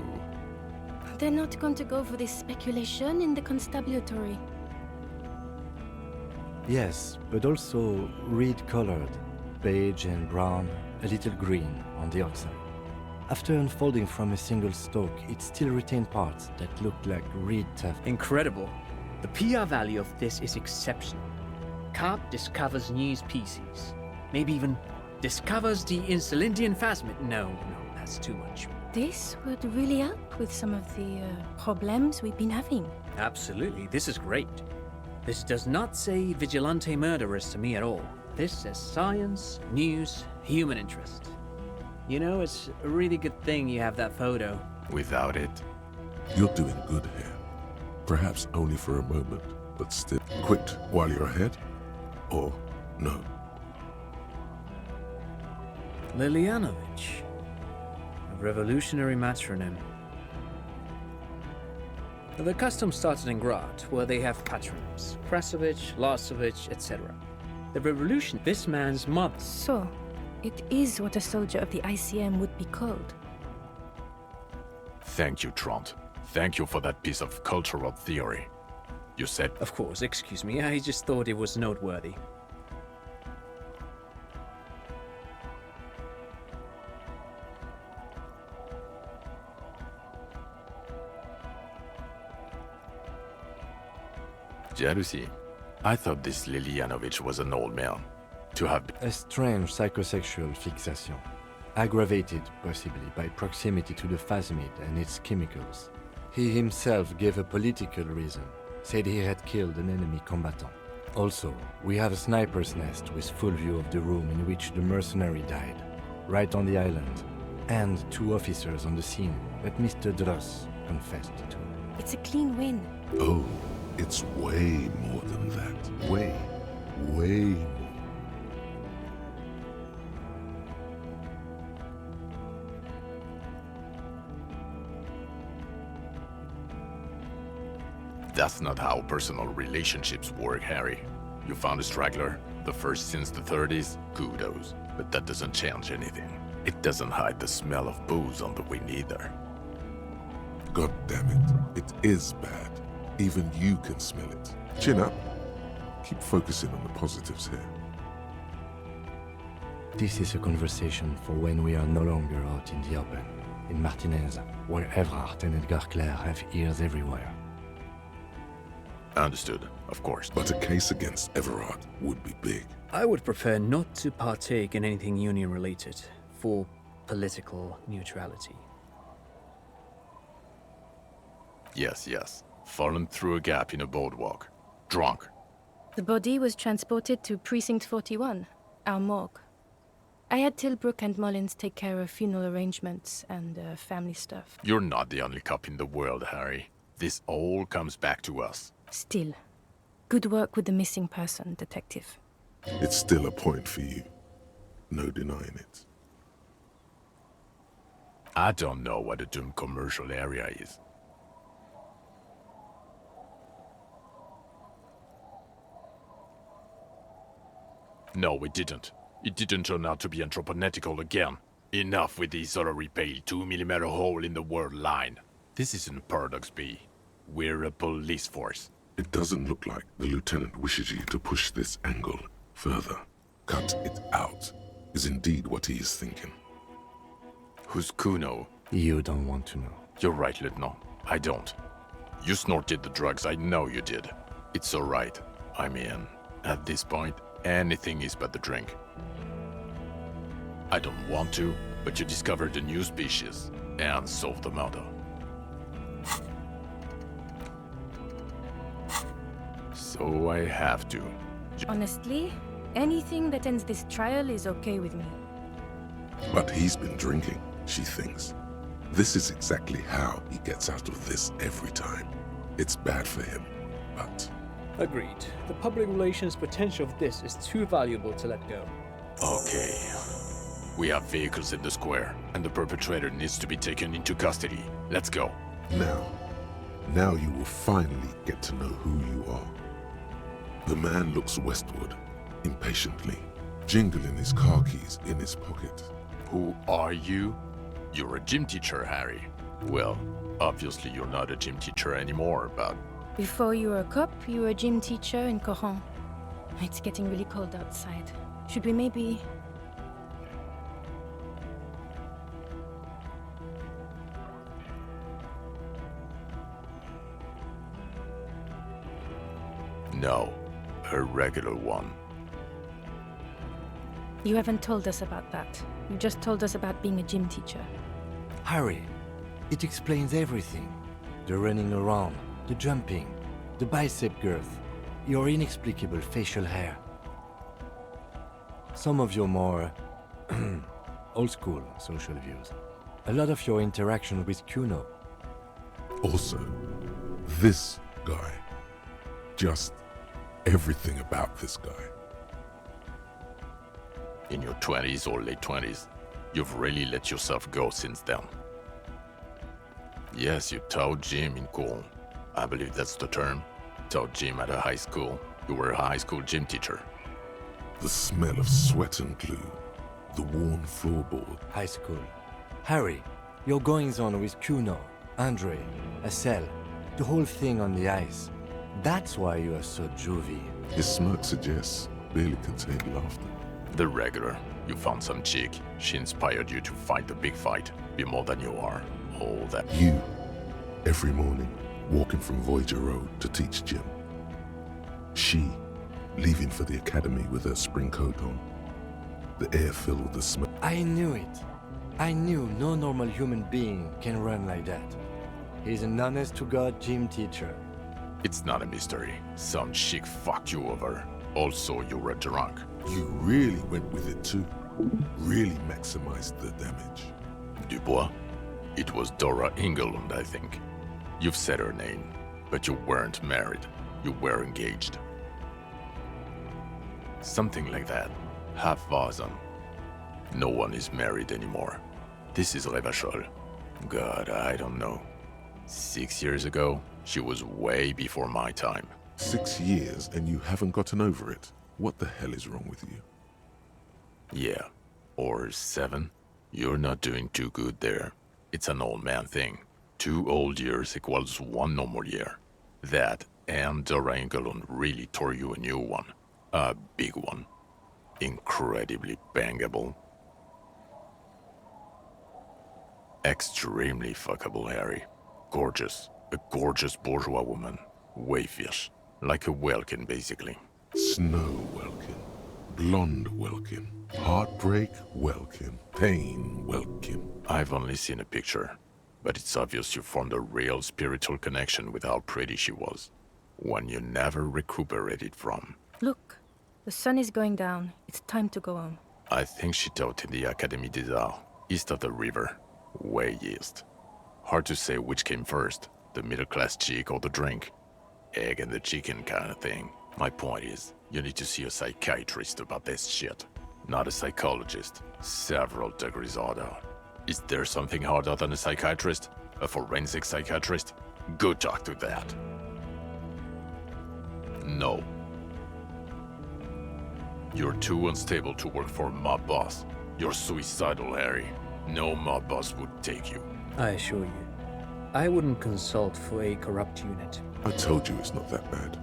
They're not going to go for this speculation in the constabulary. Yes, but also reed-colored, beige and brown, a little green on the outside. After unfolding from a single stalk, it still retained parts that looked like reed tuft. Incredible. The PR value of this is exceptional. Carp discovers new species. Maybe even discovers the Unsuldian phasmid. No, that's too much. This would really help with some of the problems we've been having. Absolutely, this is great. This does not say vigilante murderers to me at all. This says science, news, human interest. You know, it's a really good thing you have that photo. Without it... You're doing good here. Perhaps only for a moment, but still. Quit while you're ahead? Or no? Lilianovich. A revolutionary matronym. The custom started in Grad, where they have patronyms. Krasovich, Lasovich, etc. The revolution, this man's mother. So, it is what a soldier of the ICM would be called. Thank you, Trant. Thank you for that piece of cultural theory. You said... Of course, excuse me, I just thought it was noteworthy. Jealousy? I thought this Lilianovich was an old man. To have A strange psychosexual fixation, aggravated possibly by proximity to the phasmid and its chemicals. He himself gave a political reason, said he had killed an enemy combatant. Also, we have a sniper's nest with full view of the room in which the mercenary died, right on the island, and 2 officers on the scene that Mr. Dross confessed to. It's a clean win. Oh, it's way more than that. Way more. That's not how personal relationships work, Harry. You found a straggler, the first since the 30s, kudos. But that doesn't change anything. It doesn't hide the smell of booze on the wing either. God damn it. It is bad. Even you can smell it. Chin up. Keep focusing on the positives here. This is a conversation for when we are no longer out in the open, in Martinez, where Everard and Edgar Clare have ears everywhere. Understood, of course. But a case against Everard would be big. I would prefer not to partake in anything union-related, for political neutrality. Yes. Fallen through a gap in a boardwalk. Drunk. The body was transported to Precinct 41, our morgue. I had Tilbrook and Mullins take care of funeral arrangements and family stuff. You're not the only cop in the world, Harry. This all comes back to us. Still, good work with the missing person, Detective. It's still a point for you. No denying it. I don't know what a doomed commercial area is. No, it didn't. It didn't turn out to be anthropometical again. Enough with the salary pale 2mm hole in the word line. This isn't Paradox B. We're a police force. It doesn't look like the lieutenant wishes you to push this angle further. Cut it out is indeed what he is thinking. Who's Kuno? You don't want to know. You're right, Lieutenant. I don't. You snorted the drugs, I know you did. It's alright. I mean, at this point, anything is but the drink. I don't want to, but you discovered a new species and solved the murder. So I have to. Honestly, anything that ends this trial is okay with me. But he's been drinking, she thinks. This is exactly how he gets out of this every time. It's bad for him, but... Agreed. The public relations potential of this is too valuable to let go. Okay. We have vehicles in the square, and the perpetrator needs to be taken into custody. Let's go. Now you will finally get to know who you are. The man looks westward, impatiently, jingling his car keys in his pocket. Who are you? You're a gym teacher, Harry. Well, obviously you're not a gym teacher anymore, but... Before you were a cop, you were a gym teacher in Coron. It's getting really cold outside. Should we maybe... No, a regular one. You haven't told us about that. You just told us about being a gym teacher. Harry, it explains everything. The running around, the jumping, the bicep girth, your inexplicable facial hair. Some of your more old-school social views. A lot of your interaction with Kuno. Also, this guy. Just everything about this guy. In your 20s or late 20s, you've really let yourself go since then. Yes, you taught gym in Cool. I believe that's the term. Taught gym at a high school. You were a high school gym teacher. The smell of sweat and glue. The worn floorboard. High school. Harry, your goings-on with Kuno, Andre, Acel, the whole thing on the ice. That's why you are so juvie. His smirk suggests barely contained laughter. The regular. You found some chick. She inspired you to fight the big fight. Be more than you are. All that. You, every morning, walking from Voyager Road to teach gym. She, leaving for the academy with her spring coat on. The air filled with the smell. I knew it. I knew no normal human being can run like that. He's an honest-to-God gym teacher. It's not a mystery. Some chick fucked you over. Also, you were drunk. You really went with it too. Really maximized the damage. Dubois? It was Dora Engelund, I think. You've said her name, but you weren't married. You were engaged. Something like that. Half-Vasen. No one is married anymore. This is Revachol. God, I don't know. 6 years ago, she was way before my time. 6 years and you haven't gotten over it. What the hell is wrong with you? Yeah, or 7. You're not doing too good there. It's an old man thing. 2 old years equals 1 normal year. That and Dora Engelund really tore you a new one. A big one. Incredibly bangable. Extremely fuckable, Harry. Gorgeous. A gorgeous bourgeois woman. Wayfish. Like a Welkin, basically. Snow Welkin. Blonde Welkin. Heartbreak Welkin. Pain Welkin. I've only seen a picture, but it's obvious you formed a real spiritual connection with how pretty she was. One you never recuperated from. Look, the sun is going down. It's time to go home. I think she taught in the Académie des Arts, east of the river. Way east. Hard to say which came first, the middle-class chick or the drink. Egg and the chicken kind of thing. My point is, you need to see a psychiatrist about this shit. Not a psychologist. Several degrees harder. Is there something harder than a psychiatrist? A forensic psychiatrist? Go talk to that. No. You're too unstable to work for a mob boss. You're suicidal, Harry. No mob boss would take you. I assure you, I wouldn't consult for a corrupt unit. I told you it's not that bad.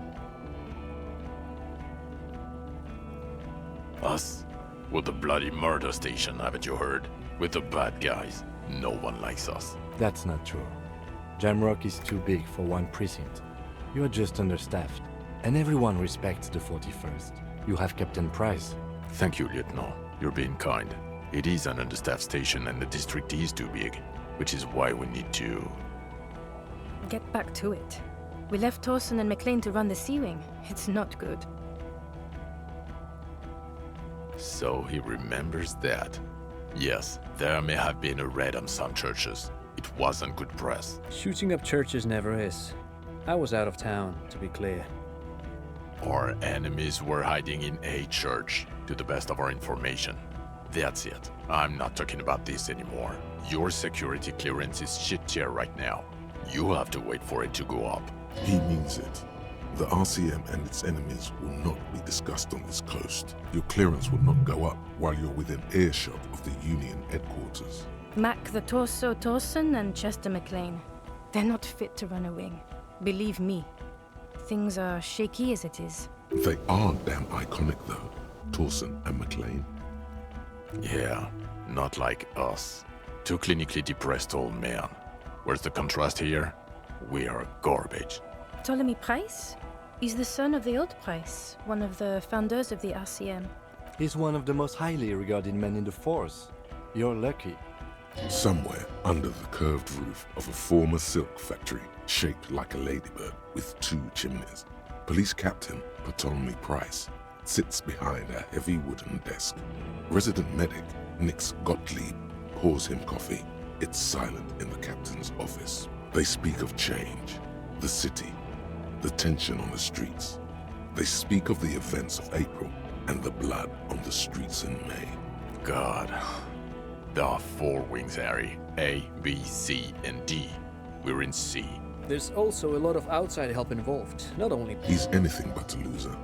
Us? We're the bloody murder station, haven't you heard? With the bad guys. No one likes us. That's not true. Jamrock is too big for one precinct. You are just understaffed. And everyone respects the 41st. You have Captain Price. Thank you, Lieutenant. You're being kind. It is an understaffed station and the district is too big, which is why we need to... Get back to it. We left Torsen and McLean to run the Sea Wing. It's not good. So he remembers that. Yes, there may have been a raid on some churches. It wasn't good press. Shooting up churches never is. I was out of town, to be clear. Our enemies were hiding in a church, to the best of our information. That's it. I'm not talking about this anymore. Your security clearance is shit tier right now. You have to wait for it to go up. He means it. The RCM and its enemies will not be discussed on this coast. Your clearance will not go up while you're within earshot of the Union headquarters. Mac the Torso Torsen and Chester McLean. They're not fit to run a wing. Believe me. Things are shaky as it is. They are damn iconic though, Torsen and McLean. Yeah, not like us. 2 clinically depressed old men. Where's the contrast here? We are garbage. Ptolemy Price? He's the son of the old Price, one of the founders of the RCM. He's one of the most highly regarded men in the force. You're lucky. Somewhere under the curved roof of a former silk factory, shaped like a ladybird with 2 chimneys, Police Captain Ptolemy Price sits behind a heavy wooden desk. Resident medic Nix Gottlieb pours him coffee. It's silent in the captain's office. They speak of change, the city, the tension on the streets. They speak of the events of April and the blood on the streets in May. God. There are 4 wings, Harry. A, B, C, and D. We're in C. There's also a lot of outside help involved, not only... He's anything but a loser,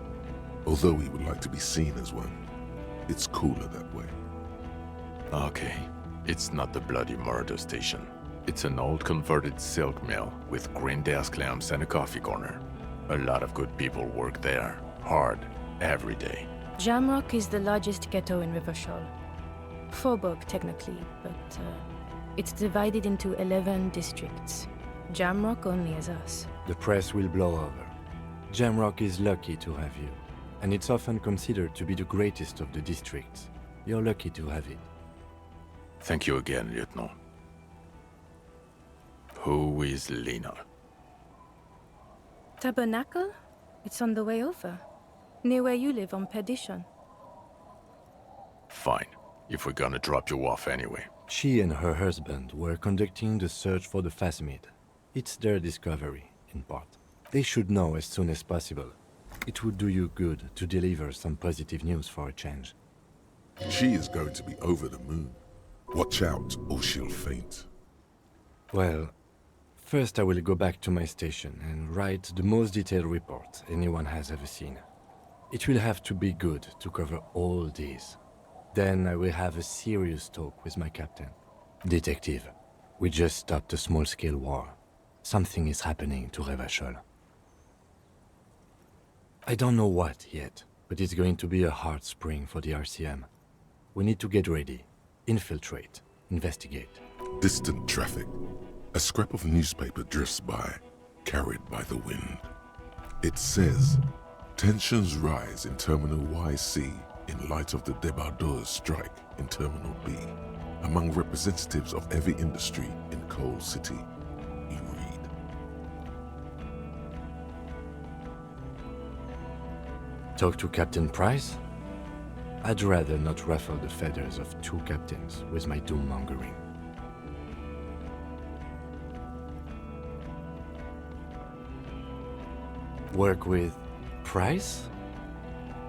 although he would like to be seen as one. It's cooler that way. Okay. It's not the bloody murder station. It's an old converted silk mill with green desk lamps and a coffee corner. A lot of good people work there. Hard. Every day. Jamrock is the largest ghetto in Rivachol. Faubourg, technically, but it's divided into 11 districts. Jamrock only has us. The press will blow over. Jamrock is lucky to have you, and it's often considered to be the greatest of the districts. You're lucky to have it. Thank you again, Lieutenant. Who is Lena? Tabernacle? It's on the way over. Near where you live on Perdition. Fine, if we're gonna drop you off anyway. She and her husband were conducting the search for the Phasmid. It's their discovery, in part. They should know as soon as possible. It would do you good to deliver some positive news for a change. She is going to be over the moon. Watch out, or she'll faint. Well, first I will go back to my station and write the most detailed report anyone has ever seen. It will have to be good to cover all these. Then I will have a serious talk with my captain. Detective, we just stopped a small-scale war. Something is happening to Revachol. I don't know what yet, but it's going to be a hard spring for the RCM. We need to get ready, infiltrate, investigate. Distant traffic. A scrap of newspaper drifts by, carried by the wind. It says, tensions rise in Terminal YC in light of the débardeurs strike in Terminal B. Among representatives of every industry in Coal City, you read. Talk to Captain Price? I'd rather not ruffle the feathers of two captains with my doom-mongering. Work with Price?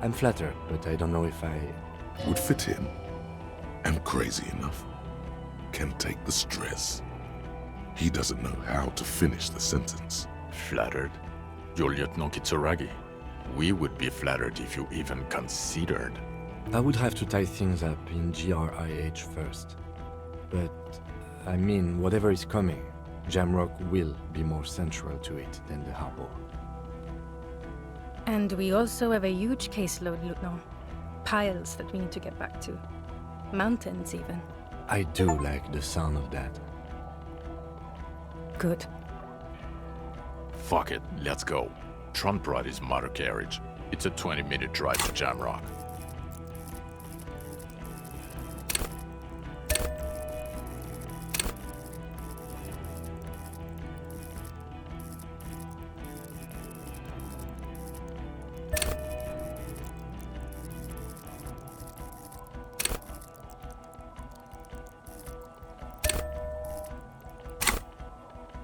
I'm flattered, but I don't know if I... Would fit in. Am crazy enough. Can take the stress. He doesn't know how to finish the sentence. Flattered? You're Lieutenant Kitsuragi. We would be flattered if you even considered. I would have to tie things up in GRIH first. But, I mean, whatever is coming, Jamrock will be more central to it than the harbor. And we also have a huge caseload, Lieutenant. Piles that we need to get back to. Mountains, even. I do like the sound of that. Good. Fuck it, let's go. Tron brought his motor carriage. It's a 20-minute drive to Jamrock.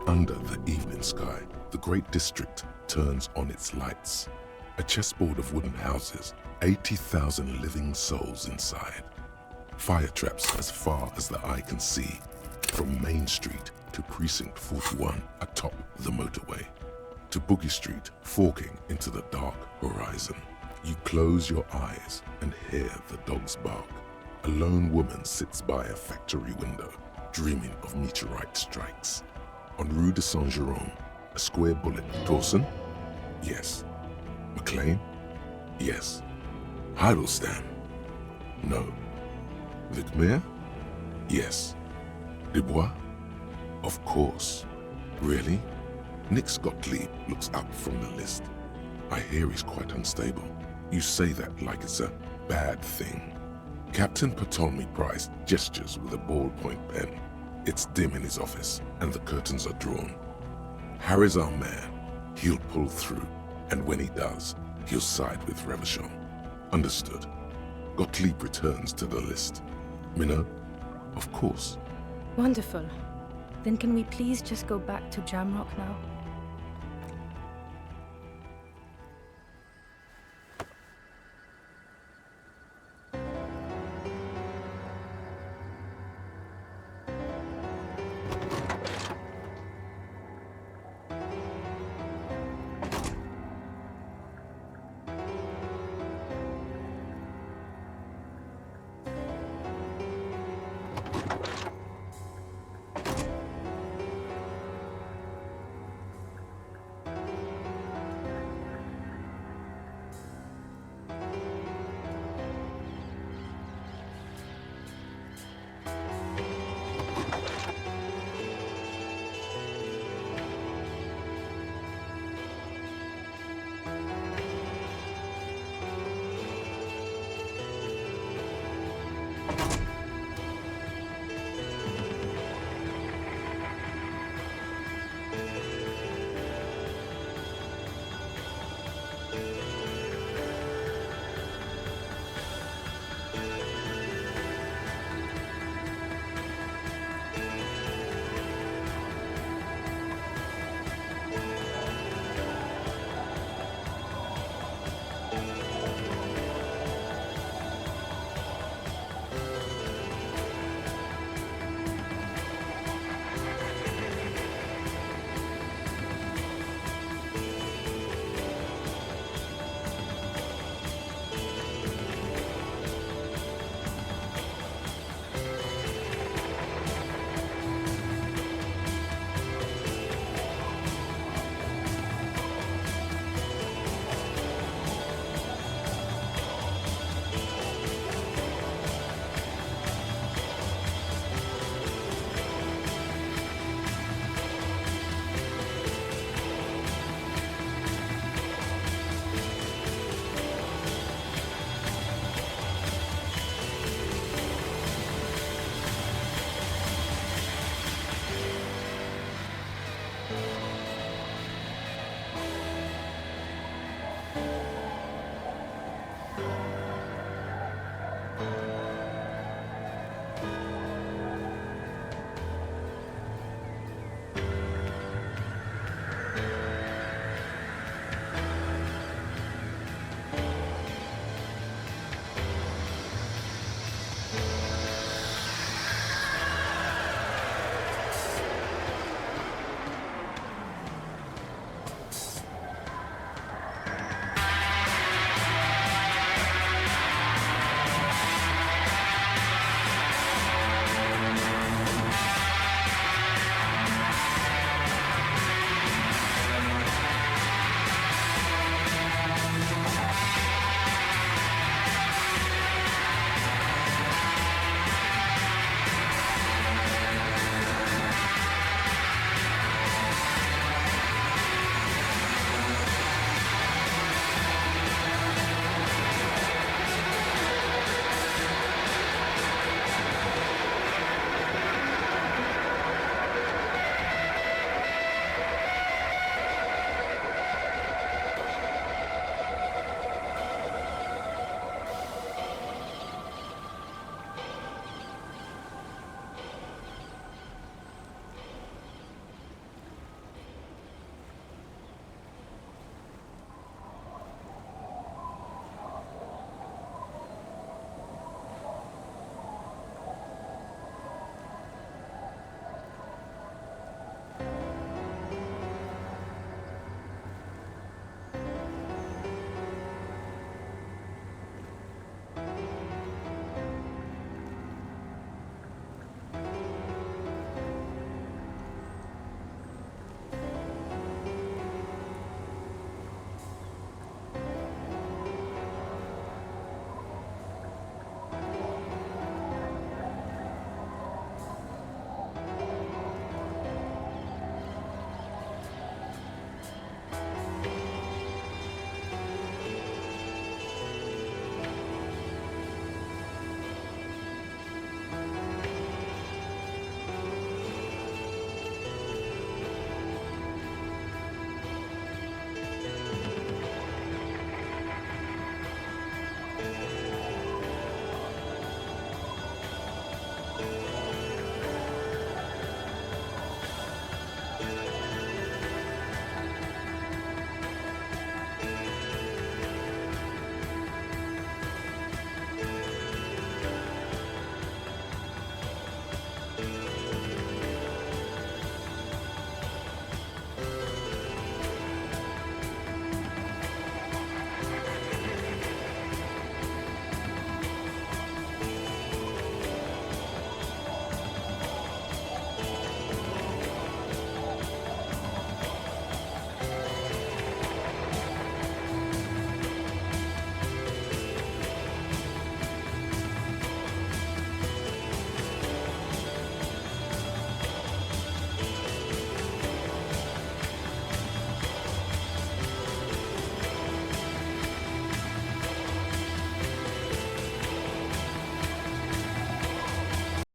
Under the evening sky, the great district turns on its lights. A chessboard of wooden houses, 80,000 living souls inside. Fire traps as far as the eye can see, from Main Street to Precinct 41 atop the motorway, to Boogie Street forking into the dark horizon. You close your eyes and hear the dogs bark. A lone woman sits by a factory window, dreaming of meteorite strikes. On Rue de Saint-Jérôme, a square bullet. Dawson? Yes. McLean? Yes. Heidelstein? No. Vicmere? Yes. Dubois? Of course. Really? Nix Gottlieb looks up from the list. I hear he's quite unstable. You say that like it's a bad thing. Captain Ptolemy Price gestures with a ballpoint pen. It's dim in his office, and the curtains are drawn. Harry's our man. He'll pull through, and when he does, he'll side with Revachol. Understood. Gottlieb returns to the list. Minnow? Of course. Wonderful. Then can we please just go back to Jamrock now?